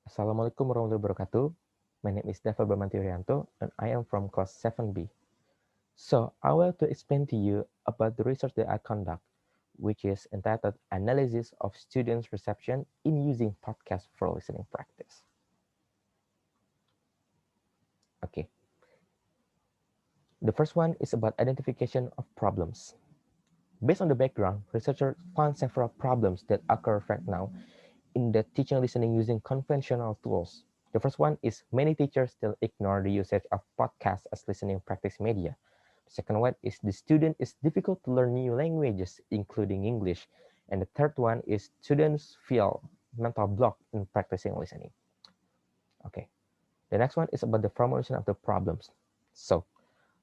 Assalamualaikum warahmatullahi wabarakatuh. My name is Dava Bamantirianto and I am from class 7B. So I will to explain to you about the research that I conduct, which is entitled Analysis of Students' Reception in Using Podcasts for Listening Practice. Okay, the first one is about identification of problems. Based on the background, researchers found several problems that occur right now in the teaching listening using conventional tools. The first one is many teachers still ignore the usage of podcasts as listening practice media. The second one is the student is difficult to learn new languages, including English. And the third one is students feel mental block in practicing listening. Okay. The next one is about the formulation of the problems. So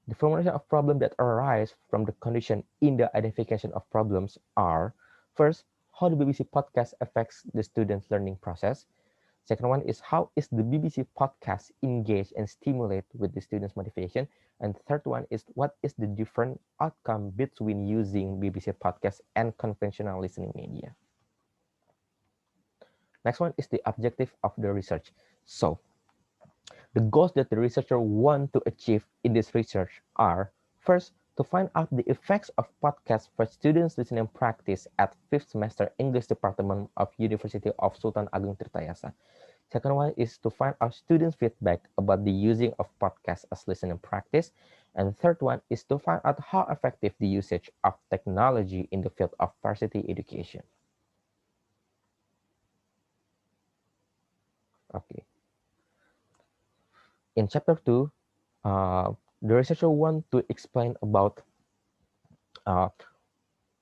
the formulation of problems that arise from the condition in the identification of problems are, first, how the BBC podcast affects the student's learning process. Second one is how is the BBC podcast engage and stimulate with the students' motivation. And third one is what is the different outcome between using BBC podcast and conventional listening media. Next one is the objective of the research. So the goals that the researcher want to achieve in this research are, first, to find out the effects of podcasts for students listening practice at 5th semester English Department of University of Sultan Agung Tirtayasa. Second one is to find out students' feedback about the using of podcasts as listening practice. And third one is to find out how effective the usage of technology in the field of varsity education. Okay. In chapter 2, the researcher want to explain about uh,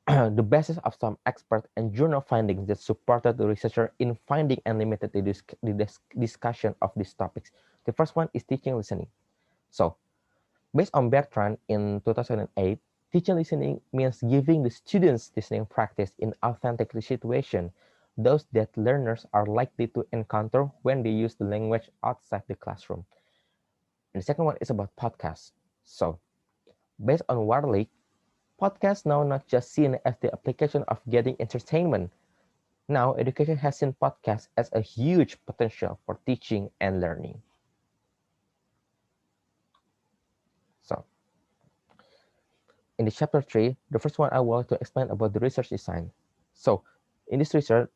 the basis of some expert and journal findings that supported the researcher in finding and limited the discussion of these topics. The first one is teaching listening. So, based on Bertrand in 2008, teaching listening means giving the students listening practice in authentic situation, those that learners are likely to encounter when they use the language outside the classroom. And the second one is about podcasts. So, based on Warlick, podcasts now not just seen as the application of getting entertainment. Now, education has seen podcasts as a huge potential for teaching and learning. So, in the chapter 3, the first one I want to explain about the research design. So, in this research,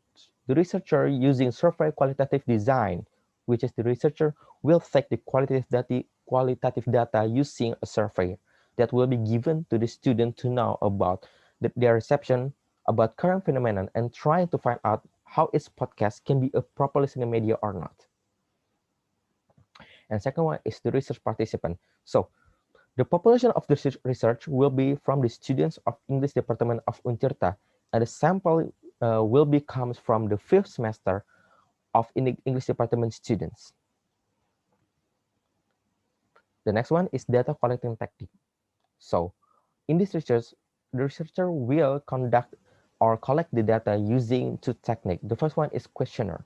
the researcher using survey qualitative design, which is the researcher will take the qualitative data using a survey that will be given to the student to know about their reception about current phenomenon and trying to find out how its podcast can be a proper listening media or not. And second one is the research participant. So the population of the research will be from the students of English Department of Untirta, and the sample will be comes from the 5th semester of English Department students. The next one is data collecting technique. So in this research, the researcher will conduct or collect the data using two techniques. The first one is questionnaire.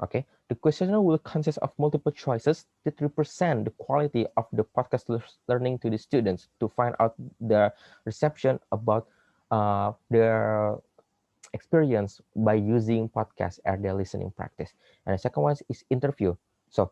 Okay, the questionnaire will consist of multiple choices that represent the quality of the podcast learning to the students to find out their reception about their experience by using podcasts as their listening practice. And the second one is interview. So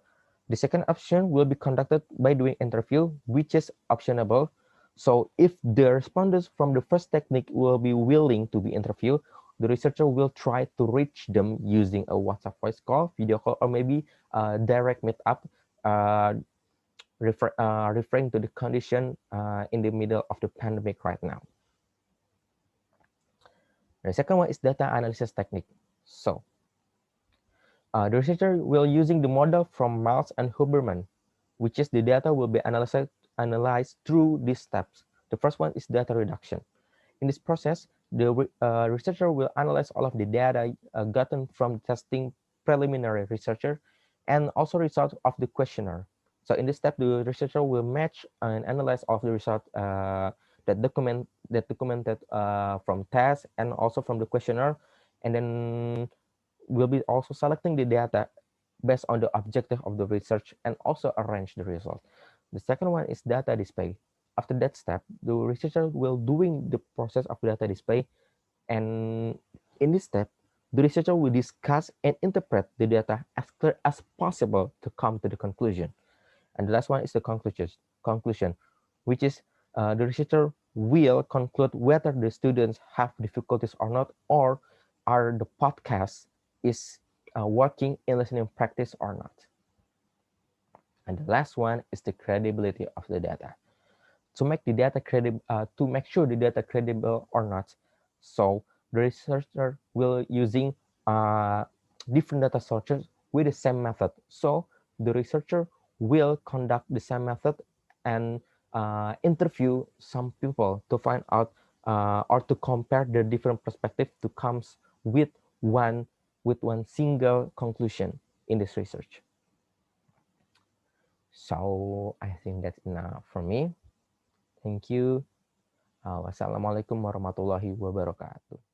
the second option will be conducted by doing interview, which is optionable. So if the respondents from the first technique will be willing to be interviewed, the researcher will try to reach them using a WhatsApp voice call, video call, or maybe a direct meetup, uh, referring to the condition in the middle of the pandemic right now. The second one is data analysis technique. So the researcher will using the model from Miles and Huberman, which is the data will be analyzed through these steps. The first one is data reduction. In this process, the researcher will analyze all of the data gotten from testing preliminary researcher and also results of the questionnaire. So in this step, the researcher will match and analyze all of the results that documented from tests and also from the questionnaire, and then we'll be also selecting the data based on the objective of the research and also arrange the result. The second one is data display. After that step, the researcher will doing the process of data display, and in this step, The researcher will discuss and interpret the data as clear as possible to come to the conclusion. And the last one is the conclusion, which is the researcher will conclude whether the students have difficulties or not, or are the podcast is working in listening practice or not. And the last one is the credibility of the data. To make the data credible, to make sure the data credible or not, so the researcher will using different data sources with the same method. So the researcher will conduct the same method and interview some people to find out or to compare the different perspective to comes with one single conclusion in this research. So I think that's enough for me. Thank you. Wassalamualaikum warahmatullahi wabarakatuh.